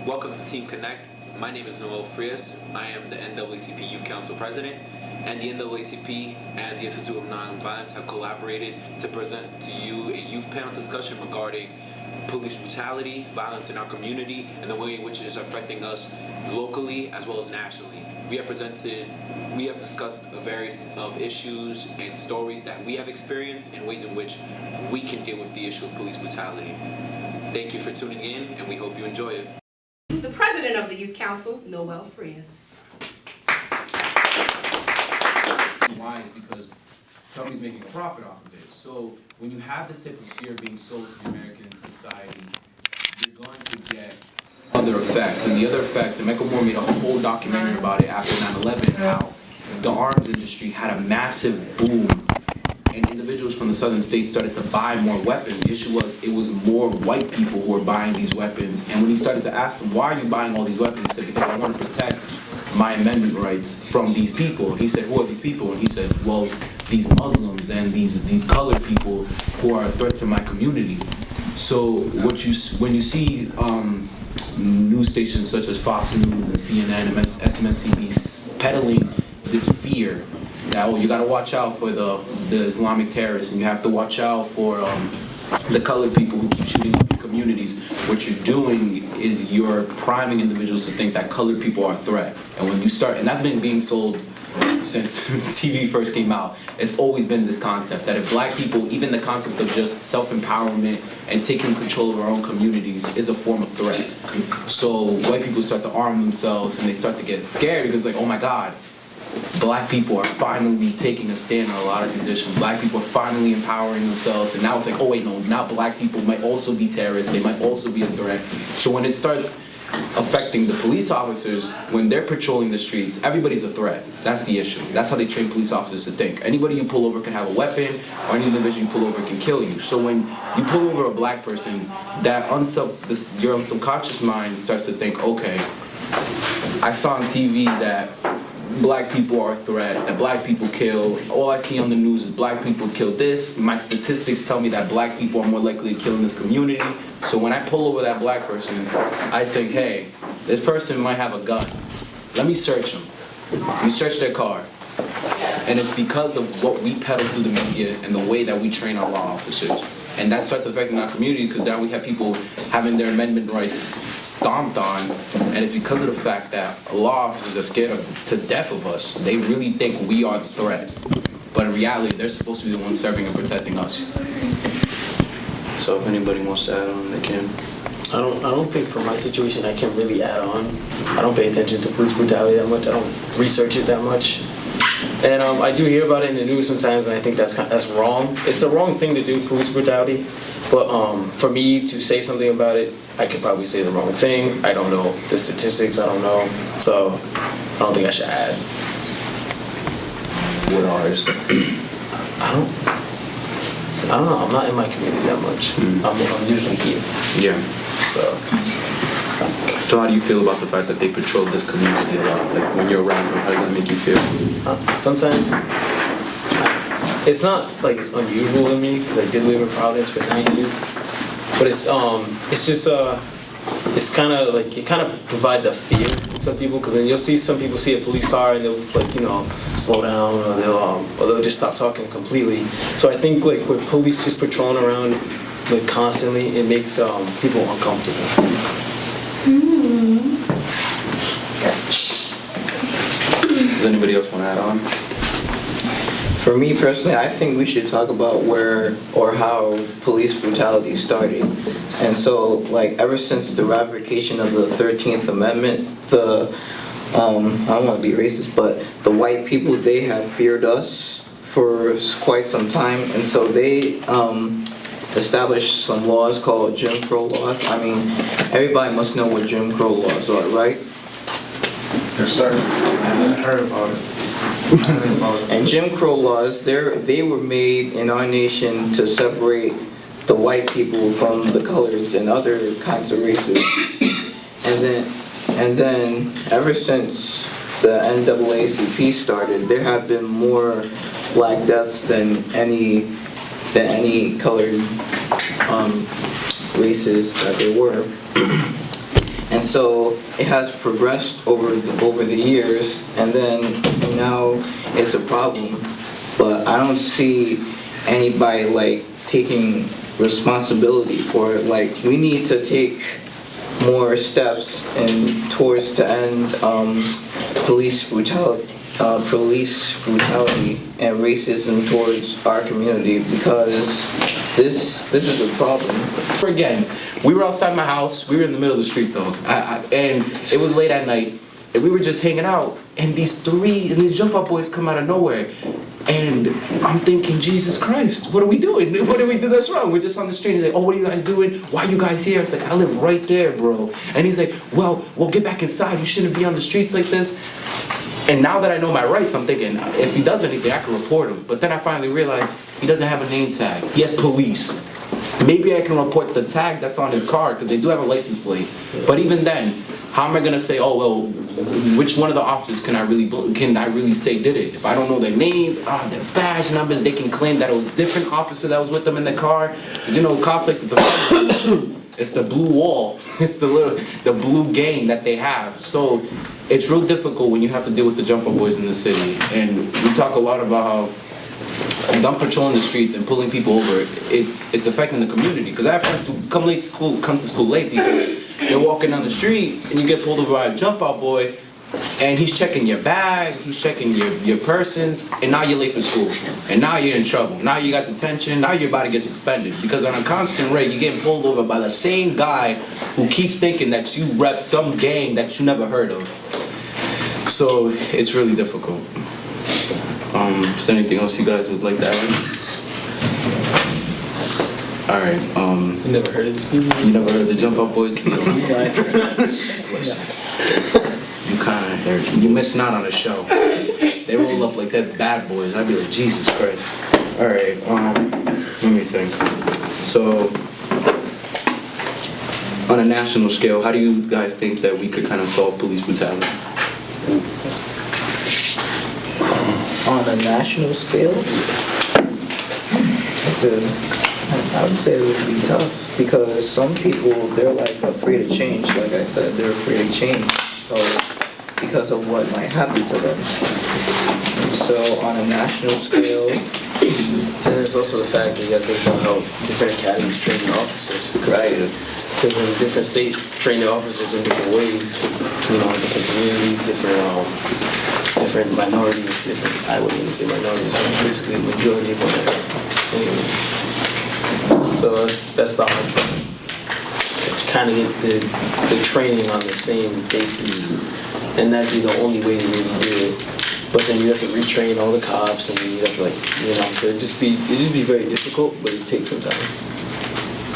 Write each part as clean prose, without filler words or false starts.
Welcome to Team Connect. My name is Noel Frias. I am the NAACP Youth Council President, and the NAACP and the Institute of Nonviolence have collaborated to present to you a youth panel discussion regarding police brutality, violence in our community, and the way in which it is affecting us locally as well as nationally. We have discussed various of issues and stories that we have experienced and ways in which we can deal with the issue of police brutality. Thank you for tuning in, and we hope you enjoy it. The President of the Youth Council, Noel Frias. Why is because somebody's making a profit off of it. So when you have this type of fear being sold to the American society, you're going to get other effects. And the other effects, and Michael Moore made a whole documentary about it after 9/11, how the arms industry had a massive boom and individuals from the southern states started to buy more weapons. The issue was it was more white people who were buying these weapons. And when he started to ask them, why are you buying all these weapons? He said, because I want to protect my amendment rights from these people. He said, who are these people? And he said, well, these Muslims and these colored people who are a threat to my community. So when you see news stations such as Fox News and CNN and SMNCB peddling this fear that, oh, you got to watch out for the Islamic terrorists, and you have to watch out for the colored people who keep shooting up your communities. What you're doing is you're priming individuals to think that colored people are a threat. And when you start, and that's been being sold since TV first came out, it's always been this concept that if black people, even the concept of just self-empowerment and taking control of our own communities is a form of threat. So white people start to arm themselves and they start to get scared because like, oh my God, black people are finally taking a stand on a lot of positions. Black people are finally empowering themselves, and now it's like, oh wait, no, now black people might also be terrorists, they might also be a threat. So when it starts affecting the police officers, when they're patrolling the streets, everybody's a threat. That's the issue. That's how they train police officers to think. Anybody you pull over can have a weapon, or any individual you pull over can kill you. So when you pull over a black person, that your subconscious mind starts to think, okay, I saw on TV that black people are a threat, that black people kill. All I see on the news is black people kill this. My statistics tell me that black people are more likely to kill in this community. So when I pull over that black person, I think, hey, this person might have a gun. Let me search them. Let me search their car. And it's because of what we peddle through the media and the way that we train our law officers. And that starts affecting our community because now we have people having their amendment rights stomped on, and it's because of the fact that law officers are scared to death of us. They really think we are the threat, but in reality, they're supposed to be the ones serving and protecting us. So if anybody wants to add on, they can. I don't think for my situation I can really add on. I don't pay attention to police brutality that much. I don't research it that much. And I do hear about it in the news sometimes, and I think that's wrong. It's the wrong thing to do, police brutality. But for me to say something about it, I could probably say the wrong thing. I don't know the statistics. I don't know, so I don't think I should add. What are ours? I don't know. I'm not in my community that much. I'm usually here. Yeah. So how do you feel about the fact that they patrol this community a lot? Like when you're around them, how does that make you feel? Sometimes it's not like it's unusual to me because I did live in Providence for 9 years, but it's just it's kind of like it kind of provides a fear in some people because then you'll see some people see a police car and they'll like slow down or they'll just stop talking completely. So I think like with police just patrolling around like constantly, it makes people uncomfortable. Does anybody else want to add on? For me personally, I think we should talk about where or how police brutality started. And so, like, ever since the ratification of the 13th Amendment, I don't want to be racist, but the white people, they have feared us for quite some time. And so they established some laws called Jim Crow laws. I mean, everybody must know what Jim Crow laws are, right? Yes, sir. I heard about it. And Jim Crow laws, they were made in our nation to separate the white people from the coloreds and other kinds of races. And then ever since the NAACP started, there have been more black deaths than any colored races that there were. And so it has progressed over the years, and now it's a problem. But I don't see anybody like taking responsibility for it. Like, we need to take more steps towards to end police brutality and racism towards our community, because this is a problem. Again, we were outside my house. We were in the middle of the street though, and it was late at night, and we were just hanging out. And these jump out boys come out of nowhere, and I'm thinking, Jesus Christ, what are we doing? What did we do that's wrong? We're just on the street. He's like, oh, what are you guys doing? Why are you guys here? It's like, I live right there, bro. And he's like, well, get back inside. You shouldn't be on the streets like this. And now that I know my rights, I'm thinking, if he does anything, I can report him. But then I finally realized he doesn't have a name tag. He has police. Maybe I can report the tag that's on his car, because they do have a license plate. But even then, how am I gonna say, oh well, which one of the officers can I really say did it? If I don't know their names, their badge numbers, they can claim that it was a different officer that was with them in the car. Because cops like to defend. It's the blue wall. It's the blue gang that they have. So it's real difficult when you have to deal with the jumper boys in the city. And we talk a lot about how them patrolling the streets and pulling people over, it's affecting the community. Because I have friends who come to school late because they're walking down the street and you get pulled over by a jump out boy, and he's checking your bag, he's checking your persons, and now you're late for school. And now you're in trouble. Now you got detention, now you're about to get suspended. Because on a constant rate, you're getting pulled over by the same guy who keeps thinking that you rep some gang that you never heard of. So it's really difficult. Is there anything else you guys would like to add? Alright, You never heard of these people? you never heard the jump out boys? Listen. You missing out on a show. They roll up like that bad boys. I'd be like, Jesus Christ. Alright, let me think. So, on a national scale, how do you guys think that we could kind of solve police brutality? On a national scale, I would say it would be tough, because some people, they're like afraid of change. Like I said, they're afraid of change because of what might happen to them. So on a national scale, And there's also the fact that you gotta think about how different academies train the officers. right? Because in different states, train the officers in different ways. 'Cause, different communities, different minorities, I wouldn't even say minorities, but basically the majority of them. Anyway. So that's the hard part. Kind of get the training on the same basis. And that'd be the only way to really do it. But then you have to retrain all the cops, and then you have to so it'd just be very difficult, but it'd take some time.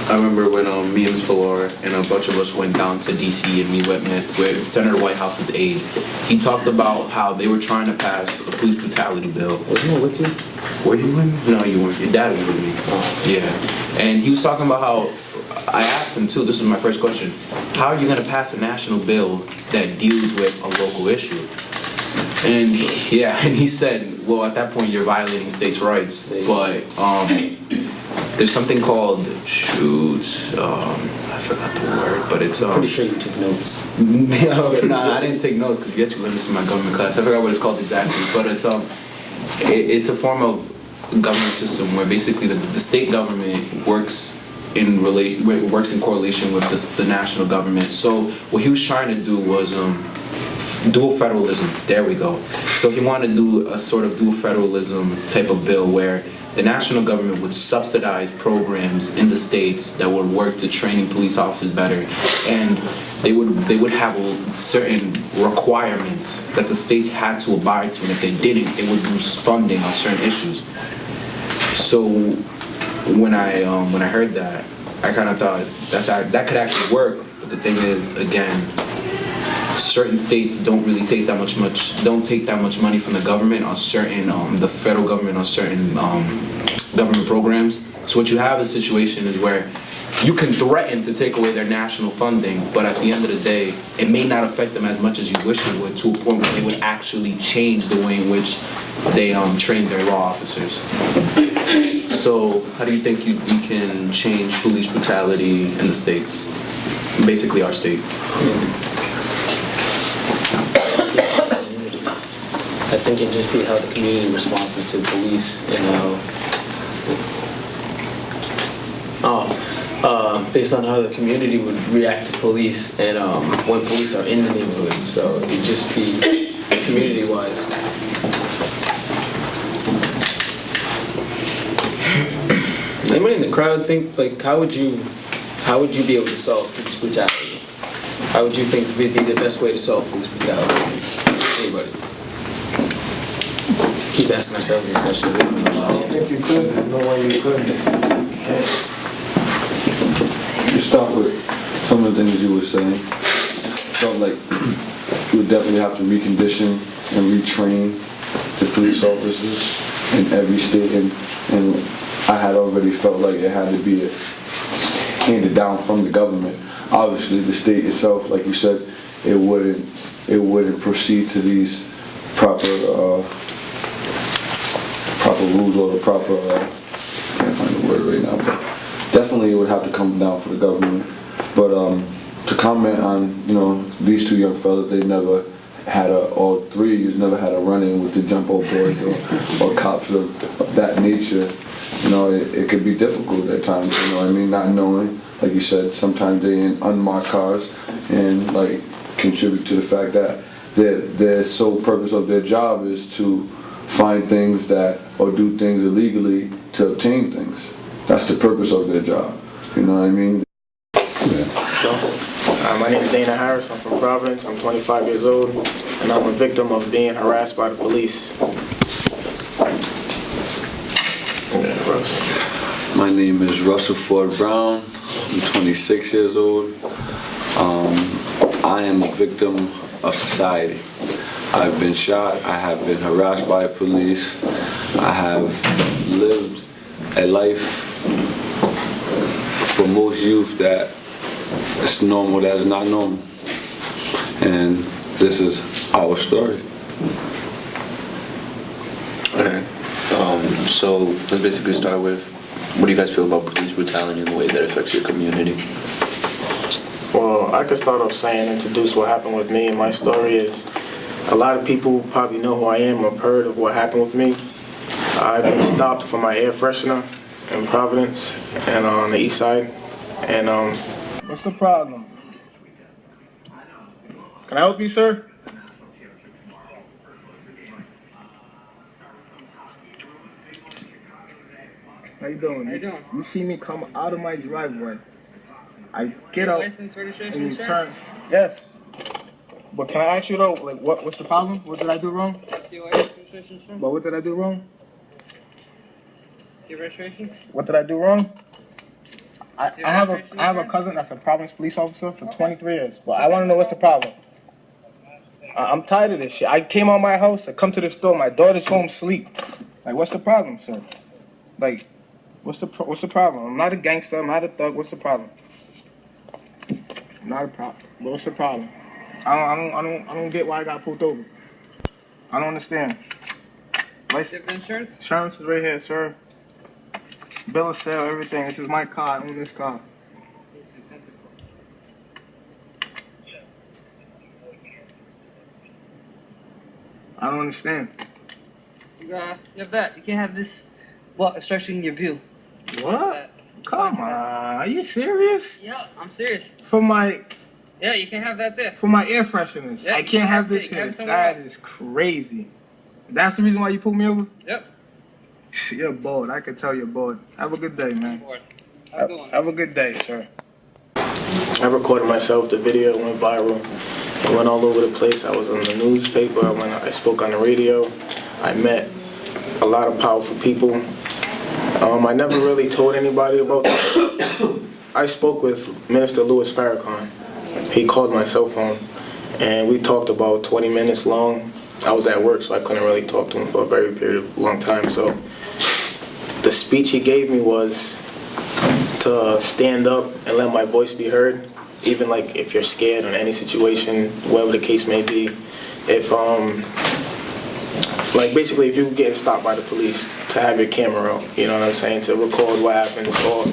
I remember when me and Ms. Pilar and a bunch of us went down to DC and we met with Senator Whitehouse's aide. He talked about how they were trying to pass a police brutality bill. Wasn't it with you? Were you with me? No, you weren't. Your dad was with me. Oh. Yeah. And he was talking about how, I asked him too, this was my first question, how are you going to pass a national bill that deals with a local issue? And he said, well, at that point you're violating states' rights. But there's something called, I forgot the word, but it's I'm pretty sure you took notes. No, I didn't take notes because you actually learned this in my government class. I forgot what it's called exactly, but it's a form of government system where basically the state government works in correlation with the national government. So what he was trying to do was dual federalism. There we go. So he wanted to do a sort of dual federalism type of bill where the national government would subsidize programs in the states that would work to training police officers better, and they would have certain requirements that the states had to abide to, and if they didn't, it would lose funding on certain issues. So when I heard that, I kind of thought that could actually work. But the thing is, again, certain states don't take that much money from the government on certain the federal government on certain government programs. So what you have is a situation is where you can threaten to take away their national funding, but at the end of the day, it may not affect them as much as you wish it would, to a point where they would actually change the way in which they train their law officers. So how do you think we can change police brutality in the states? basically our state. I think it'd just be how the community responses to police and based on how the community would react to police and when police are in the neighborhood. So it'd just be community-wise. Anybody in the crowd think, like, how would you be able to solve police brutality? How would you think would be the best way to solve police brutality? Anybody? Keep asking ourselves these questions. We don't know I don't think you could. There's no way you could. You start with some of the things you were saying. Felt like you would definitely have to recondition and retrain the police officers in every state, and I had already felt like it had to be handed down from the government. Obviously, the state itself, like you said, it wouldn't proceed to these proper rules or the proper. I can't find the word right now, but definitely it would have to come down for the government. But to comment on, these two young fellas, they never had all three of you never had a run-in with the Jumbo Boys or cops of that nature. It could be difficult at times, not knowing, like you said, sometimes they're in unmarked cars and like contribute to the fact that their sole purpose of their job is to find things or do things illegally to obtain things. That's the purpose of their job, you know what I mean? My name is Dana Harris. I'm from Providence. I'm 25 years old, and I'm a victim of being harassed by the police. My name is Russell Ford Brown. I'm 26 years old. I am a victim of society. I've been shot. I have been harassed by police. I have lived a life for most youth that is normal, that is not normal. And this is our story. Okay. So let's basically start with, what do you guys feel about police brutality and the way that affects your community? Well, I could start off saying, introduce what happened with me, and my story is, a lot of people probably know who I am or heard of what happened with me. I've been stopped for my air freshener in Providence and on the east side. And what's the problem? Can I help you, sir? How you doing? How you doing? You see me come out of my driveway. I get out License, registration, and you insurance? turn. Yes. But can I ask you though, like, what's the problem? What did I do wrong? See your license, registration, insurance? But what did I do wrong? See your registration? What did I do wrong? I See your have a registration, I have a insurance? cousin that's a Providence police officer for 23 years. But I want to know what's the problem. I'm tired of this shit. I came out my house. I come to the store. My daughter's home asleep. Like, what's the problem, sir? Like, what's the problem? I'm not a gangster. I'm not a thug. What's the problem? Not a problem. But what's the problem? I don't get why I got pulled over. I don't understand. You have the insurance? Insurance is right here, sir. Bill of sale, everything. This is my car. I own this car. It's expensive for. I don't understand. You have that. You can't have this block obstructing your view. What? Come on. Are you serious? Yeah, I'm serious. For my You can't have that there. air fresheners. Yeah, I you can't have it. this You can here. have it somewhere That else. is crazy. That's the reason why you pulled me over? Yep. You're bored. I can tell you're bored. Have a good day, man. Board. Have a good one. Have a good day, sir. I recorded myself. The video went viral. It went all over the place. I was in the newspaper. I spoke on the radio. I met a lot of powerful people. I never really told anybody about that. I spoke with Minister Louis Farrakhan. He called my cell phone, and we talked about 20 minutes long. I was at work, so I couldn't really talk to him for a very long time. So the speech he gave me was to stand up and let my voice be heard, even like if you're scared in any situation, whatever the case may be. If like basically if you're getting stopped by the police, to have your camera out, you know what I'm saying, to record what happens, or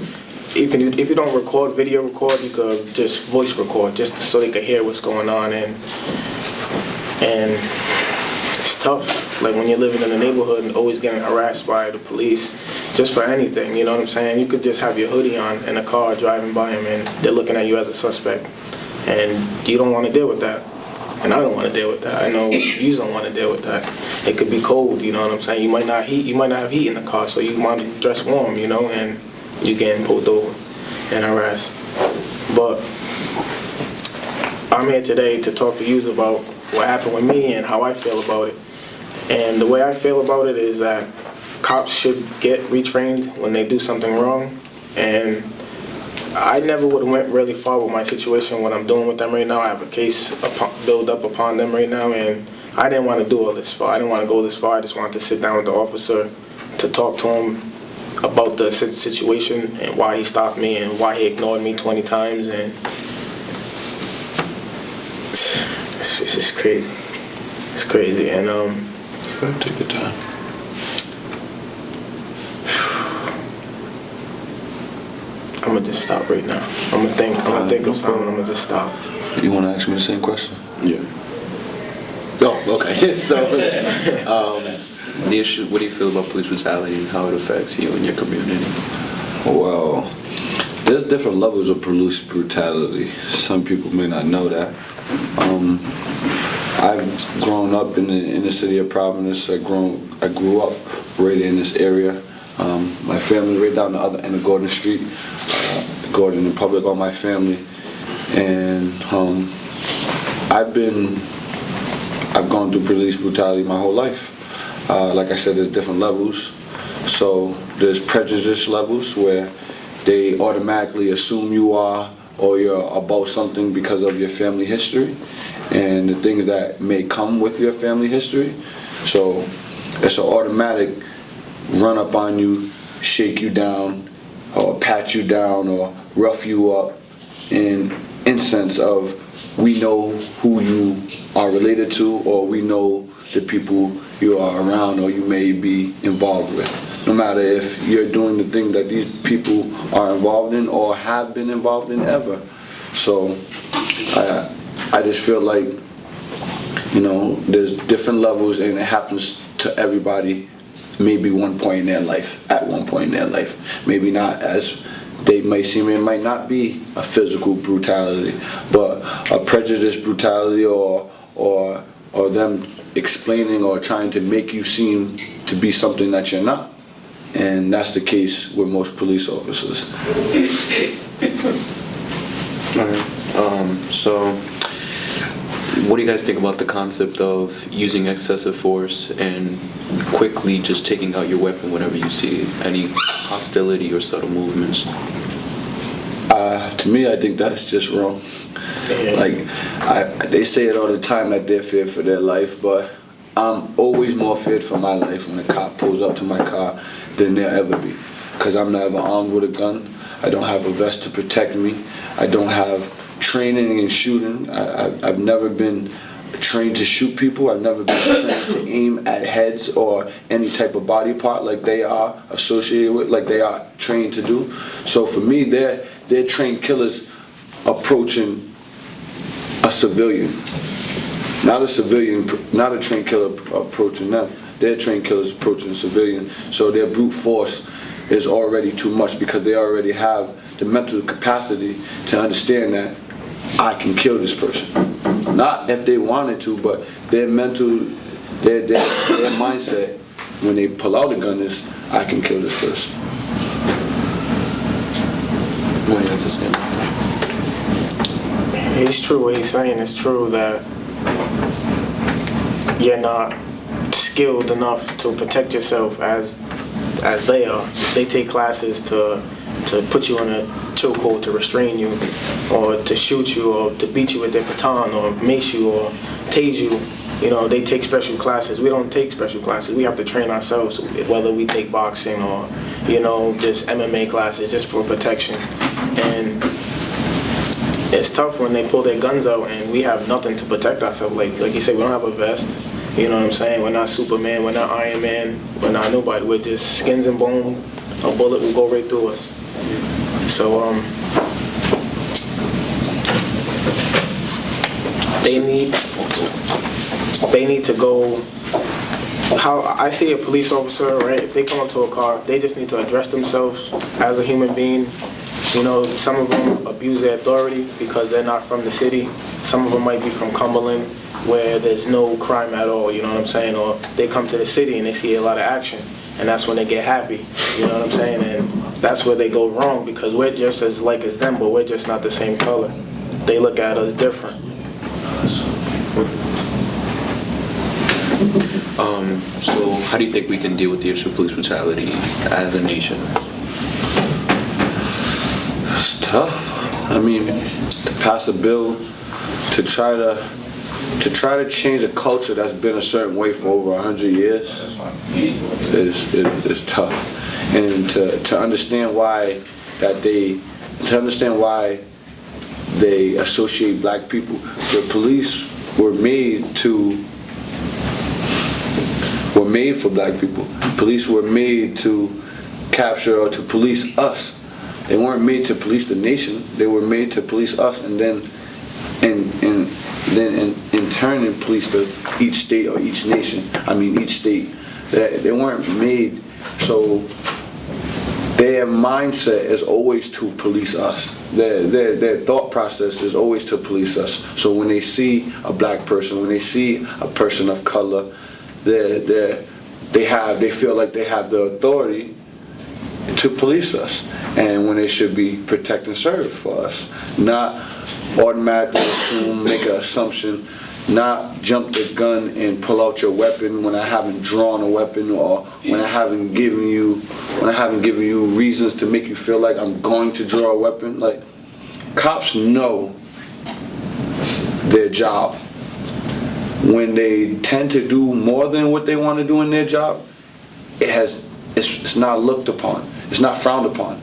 if you don't video record, you could just voice record, just so they could hear what's going on, and it's tough. Like when you're living in a neighborhood and always getting harassed by the police, just for anything, you know what I'm saying? You could just have your hoodie on in a car driving by them, and they're looking at you as a suspect, and you don't want to deal with that. And I don't want to deal with that. I know you don't want to deal with that. It could be cold, you know what I'm saying? You might not have heat in the car, so you want to dress warm, you know, and you're getting pulled over and harassed. But I'm here today to talk to you about what happened with me and how I feel about it. And the way I feel about it is that cops should get retrained when they do something wrong. And I never would have went really far with my situation, what I'm doing with them right now. I have a case built up upon them right now, and I didn't want to do all this far. I didn't want to go this far. I just wanted to sit down with the officer to talk to him about the situation and why he stopped me and why he ignored me 20 times. And it's just crazy. It's crazy. And take your time. I'm gonna just stop right now. I'm gonna think of something. I'm gonna just stop. You want to ask me the same question? Yeah. Oh, okay. So, the issue. What do you feel about police brutality and how it affects you and your community? Well, there's different levels of police brutality. Some people may not know that. I've grown up in the city of Providence. I grew up right in this area. My family right down the other end of Gordon Street, Gordon and Public, all my family, and I've gone through police brutality my whole life. Like I said, there's different levels. So there's prejudice levels where they automatically assume you are or you're about something because of your family history and the things that may come with your family history. So it's an automatic run up on you, shake you down, or pat you down, or rough you up in sense of we know who you are related to, or we know the people you are around or you may be involved with. No matter if you're doing the thing that these people are involved in or have been involved in ever. So I just feel like, you know, there's different levels and it happens to everybody maybe at one point in their life. Maybe not as they may seem. It might not be a physical brutality, but a prejudice brutality or them explaining or trying to make you seem to be something that you're not. And that's the case with most police officers. Alright. So what do you guys think about the concept of using excessive force and quickly just taking out your weapon whenever you see any hostility or subtle movements? To me, I think that's just wrong. Like, they say it all the time that they're feared for their life, but I'm always more feared for my life when a cop pulls up to my car than they'll ever be. Because I'm never armed with a gun. I don't have a vest to protect me. I don't have training in shooting. I've never been trained to shoot people. I've never been trained to aim at heads or any type of body part like they are associated with, like they are trained to do. So for me, they're trained killers approaching a civilian. Not a trained killer approaching them. They're trained killers approaching a civilian. So their brute force is already too much because they already have the mental capacity to understand that I can kill this person. Not if they wanted to, but their mental, their mindset when they pull out a gun is, I can kill this person. What do you have to say? It's true what he's saying. It's true that you're not skilled enough to protect yourself as they are. They take classes to put you in a chokehold, to restrain you, or to shoot you, or to beat you with their baton, or mace you, or tase you. You know, they take special classes. We don't take special classes. We have to train ourselves, whether we take boxing or, you know, just MMA classes, just for protection. And it's tough when they pull their guns out and we have nothing to protect ourselves. Like you said, we don't have a vest. You know what I'm saying? We're not Superman, we're not Iron Man, we're not nobody. We're just skins and bone. A bullet will go right through us. So they need to go. How I see a police officer, right? If they come up to a car, they just need to address themselves as a human being. You know, some of them abuse their authority because they're not from the city. Some of them might be from Cumberland, where there's no crime at all, you know what I'm saying? Or they come to the city and they see a lot of action, and that's when they get happy, you know what I'm saying? And that's where they go wrong, because we're just as like as them, but we're just not the same color. They look at us different. So how do you think we can deal with the issue of police brutality as a nation? It's tough. I mean, to pass a bill to try to change a culture that's been a certain way for over 100 years is tough. And to understand why they associate black people. The police were made for black people. Police were made to capture or to police us. They weren't made to police the nation. They were made to police us, and then in turn police each state or each nation. I mean each state. They weren't made, so their mindset is always to police us. Their thought process is always to police us. So when they see a black person, when they see a person of color, they feel like they have the authority to police us, and when they should be protect and serve for us, not automatically assume, make an assumption, not jump the gun and pull out your weapon when I haven't drawn a weapon, or when I haven't given you reasons to make you feel like I'm going to draw a weapon. Like, cops know their job. When they tend to do more than what they want to do in their job, it's not looked upon. It's not frowned upon.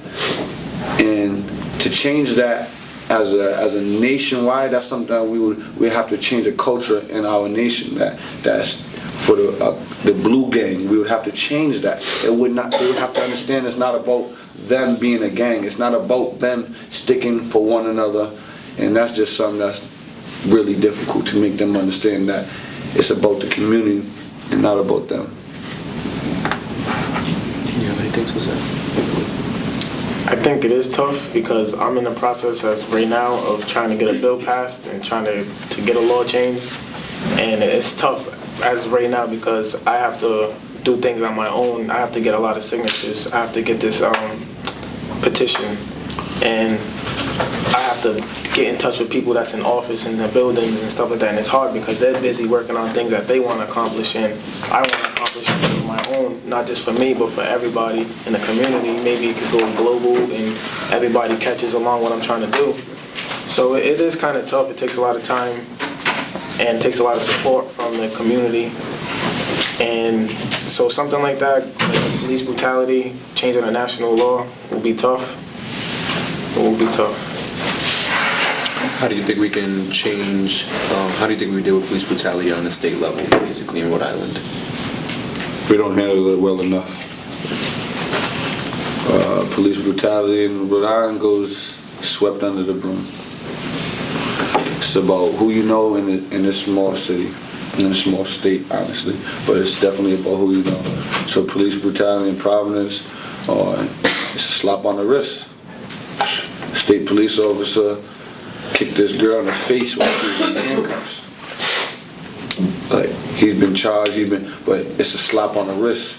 And to change that as a nationwide, that's something we have to change the culture in our nation. That's for the blue gang. We would have to change that. They would have to understand it's not about them being a gang. It's not about them sticking for one another. And that's just something that's really difficult to make them understand, that it's about the community and not about them. You have anything to say? I think it is tough because I'm in the process as right now of trying to get a bill passed and trying to get a law changed, and it's tough as of right now because I have to do things on my own. I have to get a lot of signatures. I have to get this petition, and I have to get in touch with people that's in office in the buildings and stuff like that, and it's hard because they're busy working on things that they want to accomplish, and I want to accomplish things of my own, not just for me, but for everybody in the community. Maybe it could go global and everybody catches along what I'm trying to do. So it is kind of tough. It takes a lot of time and it takes a lot of support from the community. And so something like that, like police brutality, changing a national law, will be tough. It will be tough. How do you think we can change, how do you think we deal with police brutality on a state level, basically in Rhode Island? We don't handle it well enough. Police brutality in Rhode Island goes swept under the broom. It's about who you know in a small city, in a small state, honestly, but it's definitely about who you know. So police brutality in Providence, it's a slap on the wrist. State police officer kicked this girl in the face while she was in handcuffs. Like, he's been charged, but it's a slap on the wrist.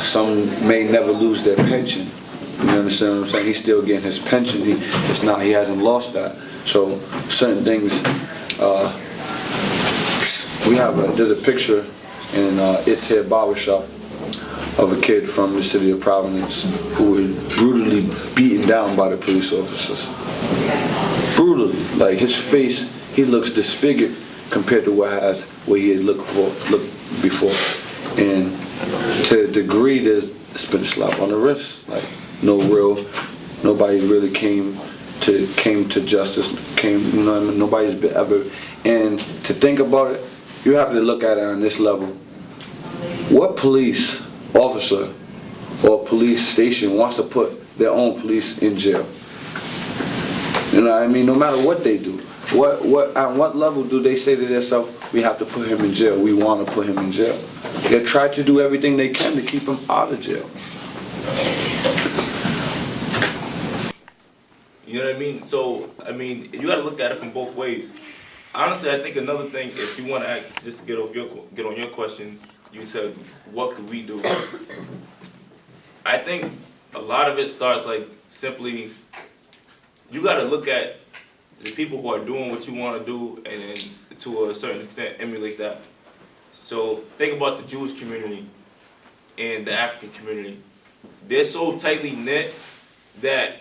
Some may never lose their pension. You understand what I'm saying? He's still getting his pension. He hasn't lost that. So certain things, there's a picture in It's Here Barbershop of a kid from the city of Providence who was brutally beaten down by the police officers. Brutally. Like, his face, he looks disfigured compared to what he had looked before. And to a degree, it's been a slap on the wrist. Like, nobody really came to justice, nobody's been ever. And to think about it, you have to look at it on this level. What police officer or police station wants to put their own police in jail. You know what I mean? No matter what they do. On what level do they say to themselves, we have to put him in jail, we want to put him in jail? They try to do everything they can to keep him out of jail. You know what I mean? So, I mean, you got to look at it from both ways. Honestly, I think another thing, if you want to act, just to get on your question, you said, what could we do? I think a lot of it starts like simply, you got to look at the people who are doing what you want to do and then to a certain extent emulate that. So think about the Jewish community and the African community. They're so tightly knit that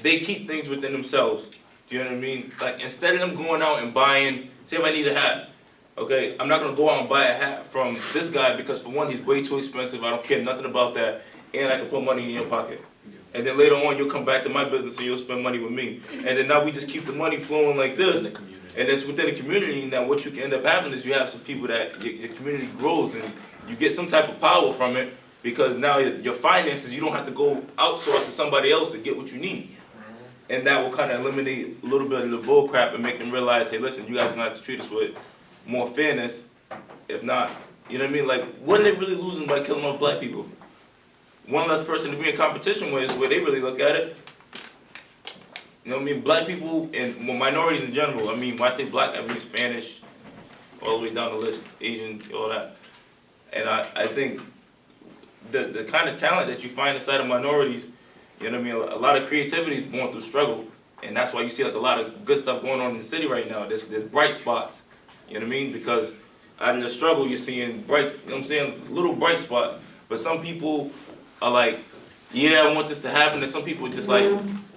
they keep things within themselves. Do you know what I mean? Like, instead of them going out and buying, say if I need a hat, okay, I'm not gonna go out and buy a hat from this guy because for one, he's way too expensive, I don't care nothing about that, and I can put money in your pocket. And then later on, you'll come back to my business and you'll spend money with me. And then now we just keep the money flowing like this. And it's within the community. Now what you can end up having is you have some people that your community grows and you get some type of power from it, because now your finances, you don't have to go outsource to somebody else to get what you need. And that will kind of eliminate a little bit of the bull crap and make them realize, hey, listen, you guys are going to have to treat us with more fairness. If not, you know what I mean? Like, what are they really losing by killing off black people? One less person to be in competition with is where they really look at it. You know what I mean? Black people and minorities in general. I mean, when I say black, I mean Spanish, all the way down the list, Asian, all that. And I think the kind of talent that you find inside of minorities, you know what I mean? A lot of creativity is born through struggle. And that's why you see like a lot of good stuff going on in the city right now. There's bright spots, you know what I mean? Because out of the struggle, you're seeing bright, you know what I'm saying? Little bright spots. But some people are like, yeah, I want this to happen. And some people are just like,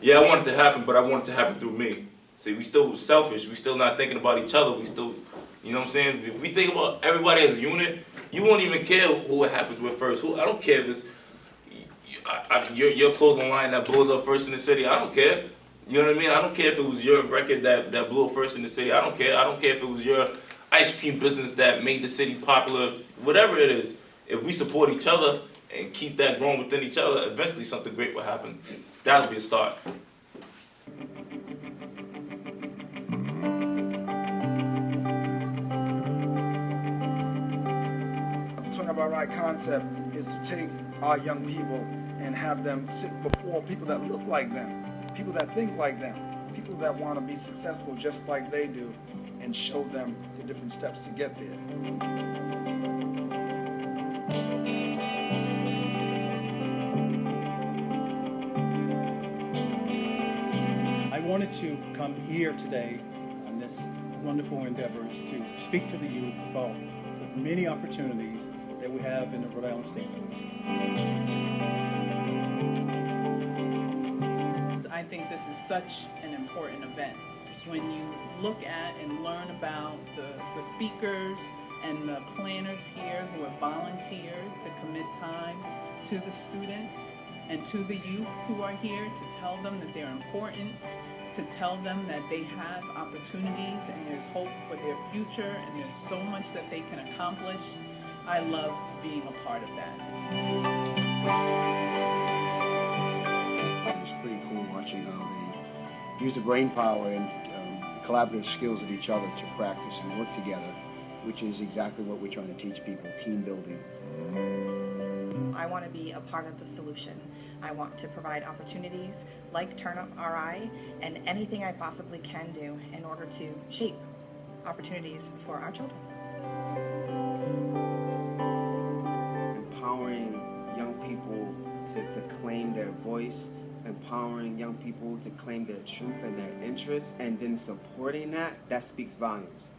yeah, I want it to happen, but I want it to happen through me. See, we still selfish. We still not thinking about each other. We still, you know what I'm saying? If we think about everybody as a unit, you won't even care who it happens with first. I don't care if it's your clothing line that blows up first in the city. I don't care. You know what I mean? I don't care if it was your record that blew up first in the city. I don't care. I don't care if it was your ice cream business that made the city popular. Whatever it is, if we support each other and keep that growing within each other, eventually something great will happen. That'll be a start. The Turn Up Our Right concept is to take our young people and have them sit before people that look like them, people that think like them, people that want to be successful just like they do, and show them the different steps to get there. I wanted to come here today on this wonderful endeavor is to speak to the youth about the many opportunities that we have in the Rhode Island State Police. I think this is such an important event. When you look at and learn about the speakers and the planners here who have volunteered to commit time to the students and to the youth who are here, to tell them that they're important, to tell them that they have opportunities and there's hope for their future and there's so much that they can accomplish. I love being a part of that. It was pretty cool watching how they use the brain power and the collaborative skills of each other to practice and work together, which is exactly what we're trying to teach people, team building. I want to be a part of the solution. I want to provide opportunities like Turn Up RI and anything I possibly can do in order to shape opportunities for our children. Empowering young people to claim their voice, empowering young people to claim their truth and their interests, and then supporting that speaks volumes.